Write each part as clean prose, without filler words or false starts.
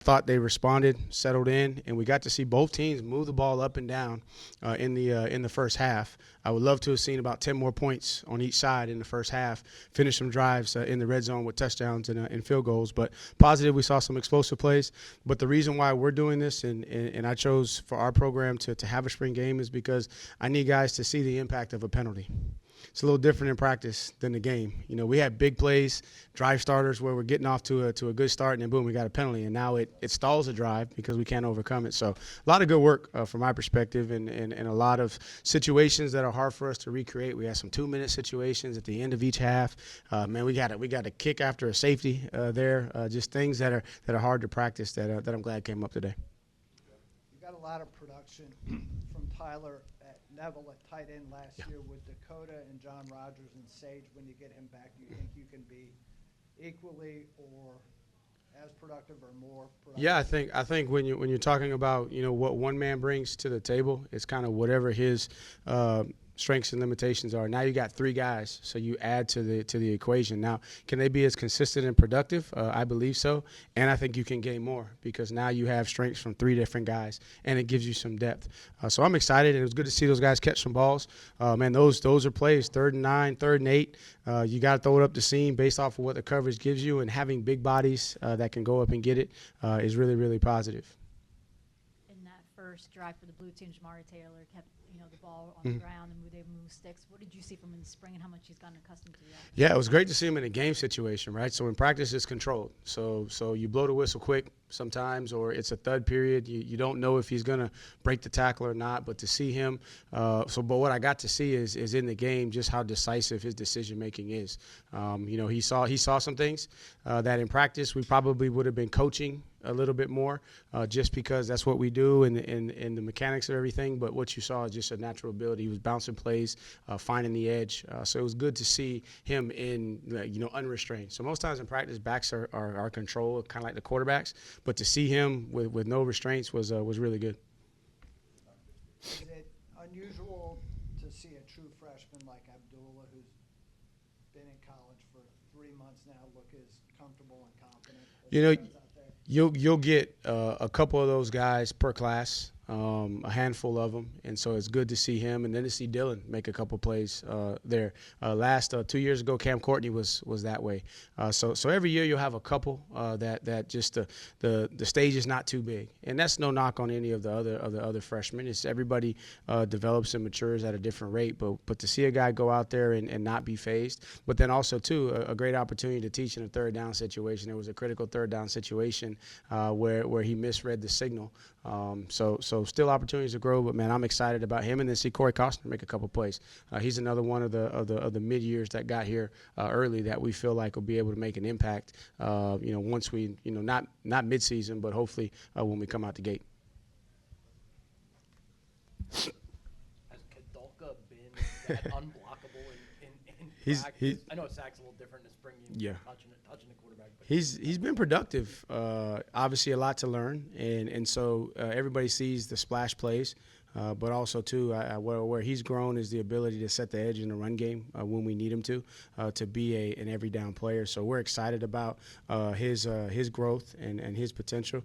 thought they responded, settled in, and we got to see both teams move the ball up and down in the first half. I would love to have seen about 10 more points on each side in the first half, finish some drives in the red zone with touchdowns and field goals. But positive, we saw some explosive plays. But the reason why we're doing this and I chose for our program to have a spring game is because I need guys to see the impact of a penalty. It's a little different in practice than the game. You know, we had big plays, drive starters where we're getting off to a good start, and then boom, we got a penalty, and now it stalls a drive because we can't overcome it. So a lot of good work from my perspective, and a lot of situations that are hard for us to recreate. We had some 2-minute situations at the end of each half. Man, we got a kick after a safety there. Just things that are hard to practice that I'm glad came up today. You got a lot of production from Tyler at Neville at tight end last year with Dakota and John Rogers and Sage. When you get him back, do you think you can be equally or as productive or more productive? Yeah, I think when you're talking about what one man brings to the table, it's kind of whatever his strengths and limitations are. Now you got 3 guys, so you add to the equation. Now, can they be as consistent and productive? I believe so, and I think you can gain more because now you have strengths from 3 different guys, and it gives you some depth. So I'm excited, and it was good to see those guys catch some balls. Man, those are plays, 3rd and 9, 3rd and 8. You got to throw it up the seam based off of what the coverage gives you, and having big bodies that can go up and get it is really, really positive. In that first drive for the blue team, Jamari Taylor kept the ball on the ground and they move sticks. What did you see from him in the spring and how much he's gotten accustomed to that? Yeah, it was great to see him in a game situation, right? So in practice, it's controlled. So you blow the whistle quick sometimes, or it's a thud period. You don't know if he's going to break the tackle or not. But to see him, but what I got to see is in the game just how decisive his decision making is. He saw some things that in practice we probably would have been coaching a little bit more, just because that's what we do and the mechanics of everything. But what you saw is just a natural ability. He was bouncing plays, finding the edge. So it was good to see him in unrestrained. So most times in practice, backs are controlled, kind of like the quarterbacks. But to see him with no restraints was really good. Is it unusual to see a true freshman like Abdullah, who's been in college for 3 months now, look as comfortable and confident as he does out there? You'll get a couple of those guys per class, a handful of them, and so it's good to see him, and then to see Dylan make a couple plays there. Last 2 years ago, Cam Courtney was that way. So every year you'll have a couple that just the stage is not too big, and that's no knock on any of the other freshmen. It's everybody develops and matures at a different rate, but to see a guy go out there and not be phased, but then also too a great opportunity to teach in a 3rd down situation. There was a critical 3rd down situation where he misread the signal. So still opportunities to grow, but man, I'm excited about him. And then see Corey Costner make a couple plays. He's another one of the mid years that got here early that we feel like will be able to make an impact. Once we not mid season, but hopefully when we come out the gate. Has Kadolka been that unblockable in practice? I know sack's a little different in the spring. Touching the quarterback. But He's been productive. Obviously, a lot to learn, and so everybody sees the splash plays. But also, too, where he's grown is the ability to set the edge in the run game when we need him to be an every down player. So we're excited about his growth and his potential.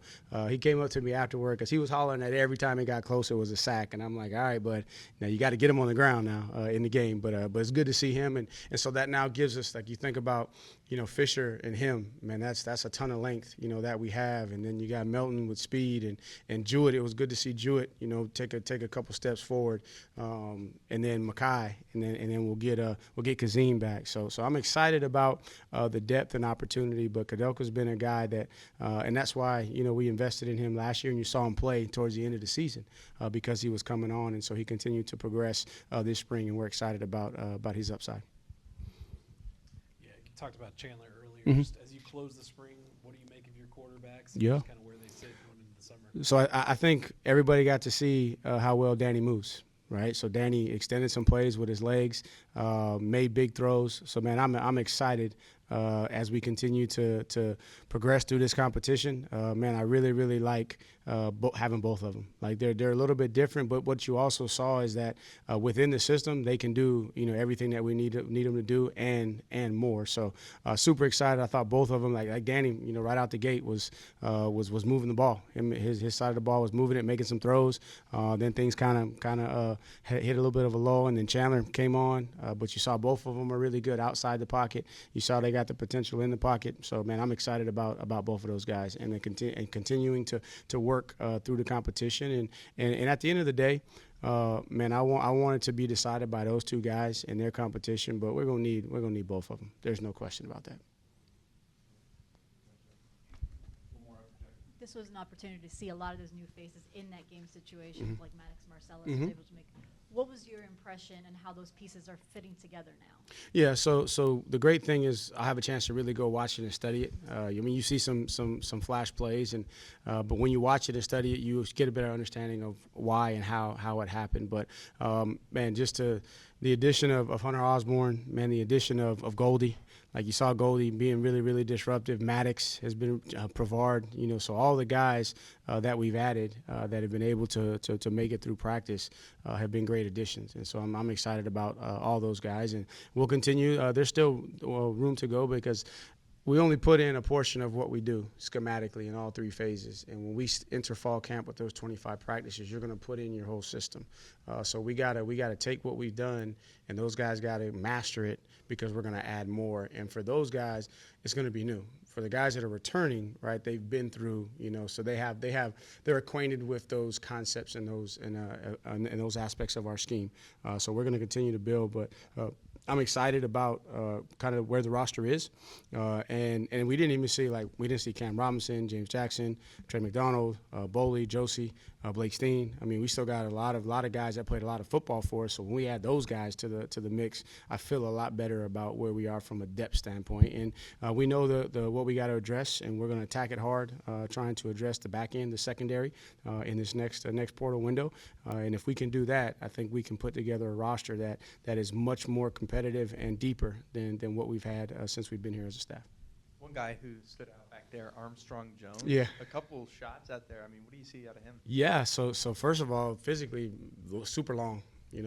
He came up to me afterward because he was hollering that every time he got closer it was a sack. And I'm like, all right, bud, now you got to get him on the ground now in the game. But it's good to see him. And so that now gives us, like you think about, Fisher and him, man, that's a ton of length, that we have. And then you got Melton with speed and Jewett. It was good to see Jewett, take a couple steps forward, and then Makai, and then we'll get Kazim back. So I'm excited about the depth and opportunity. But Kadelka's been a guy that, and that's why we invested in him last year, and you saw him play towards the end of the season because he was coming on, and so he continued to progress this spring, and we're excited about his upside. Yeah, you talked about Chandler earlier. Just as you close the spring, what do you make of your quarterbacks? Yeah. Just kind of where they sit going into the summer. So I think everybody got to see how well Danny moves, right? So Danny extended some plays with his legs, made big throws. So, man, I'm excited as we continue to progress through this competition. Man, I really like having both of them. Like they're a little bit different, but what you also saw is that within the system they can do everything that we need them to do and more. So super excited. I thought both of them, like Danny, right out the gate was moving the ball. His side of the ball was moving it, making some throws. Then things kind of hit a little bit of a lull, and then Chandler came on. But you saw both of them are really good outside the pocket. You saw they got the potential in the pocket. So man, I'm excited about both of those guys and continuing to work through the competition. And at the end of the day, man, I want it to be decided by those two guys in their competition. But we're gonna need both of them. There's no question about that. This was an opportunity to see a lot of those new faces in that game situation, Mm-hmm. like Maddox Marcellus was able to make. What was your impression and how those pieces are fitting together now? Yeah, so the great thing is I have a chance to really go watch it and study it. I mean, you see some flash plays, and but when you watch it and study it, you get a better understanding of why and how it happened. But man, just the addition of Hunter Osborne, man, the addition of Goldie. Like you saw Goldie being really disruptive. Maddox has been Pavard, so all the guys that we've added that have been able to make it through practice have been great additions. And so I'm excited about all those guys. And we'll continue. There's still room to go because we only put in a portion of what we do schematically in all three phases. And when we enter fall camp with those 25 practices, you're going to put in your whole system. So we gotta take what we've done, and those guys got to master it because we're going to add more. And for those guys, it's going to be new. For the guys that are returning, right, they've been through, so they're acquainted with those concepts and those aspects of our scheme. So we're going to continue to build, but I'm excited about kind of where the roster is, and we didn't see Cam Robinson, James Jackson, Trey McDonald, Boley, Josie, Blake Steen. I mean, we still got a lot of guys that played a lot of football for us. So when we add those guys to the mix, I feel a lot better about where we are from a depth standpoint. And we know the what we got to address, and we're going to attack it hard, trying to address the back end, the secondary, in this next portal window. And if we can do that, I think we can put together a roster that is much more competitive and deeper than what we've had since we've been here as a staff. One guy who stood out back there, Armstrong Jones. Yeah. A couple shots out there. I mean, what do you see out of him? Yeah. So first of all, physically, super long.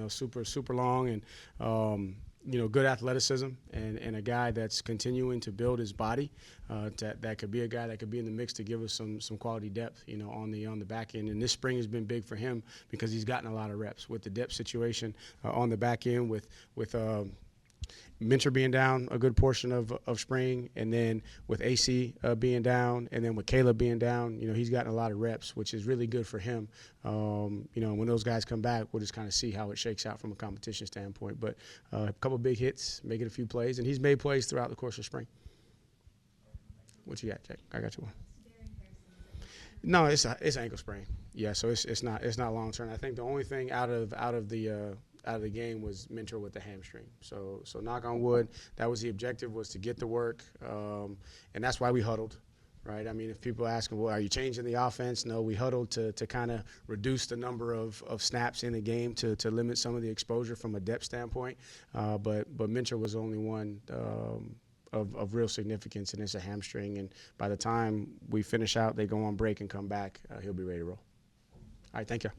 Super long, and good athleticism, and a guy that's continuing to build his body. That could be a guy that could be in the mix to give us some quality depth, on the back end. And this spring has been big for him because he's gotten a lot of reps with the depth situation on the back end with Minter being down a good portion of spring, and then with AC being down, and then with Caleb being down, he's gotten a lot of reps, which is really good for him. When those guys come back, we'll just kind of see how it shakes out from a competition standpoint. But a couple big hits, making a few plays, and he's made plays throughout the course of spring. What you got, Jack? I got you one. No, it's ankle sprain. Yeah, so it's not long term. I think the only thing out of the game was Minter with the hamstring. So knock on wood, that was the objective, was to get the work, and that's why we huddled, right? I mean, if people are asking, well, are you changing the offense? No, we huddled to kind of reduce the number of snaps in the game to limit some of the exposure from a depth standpoint. But Minter was only one of real significance, and it's a hamstring. And by the time we finish out, they go on break and come back, he'll be ready to roll. All right, thank you.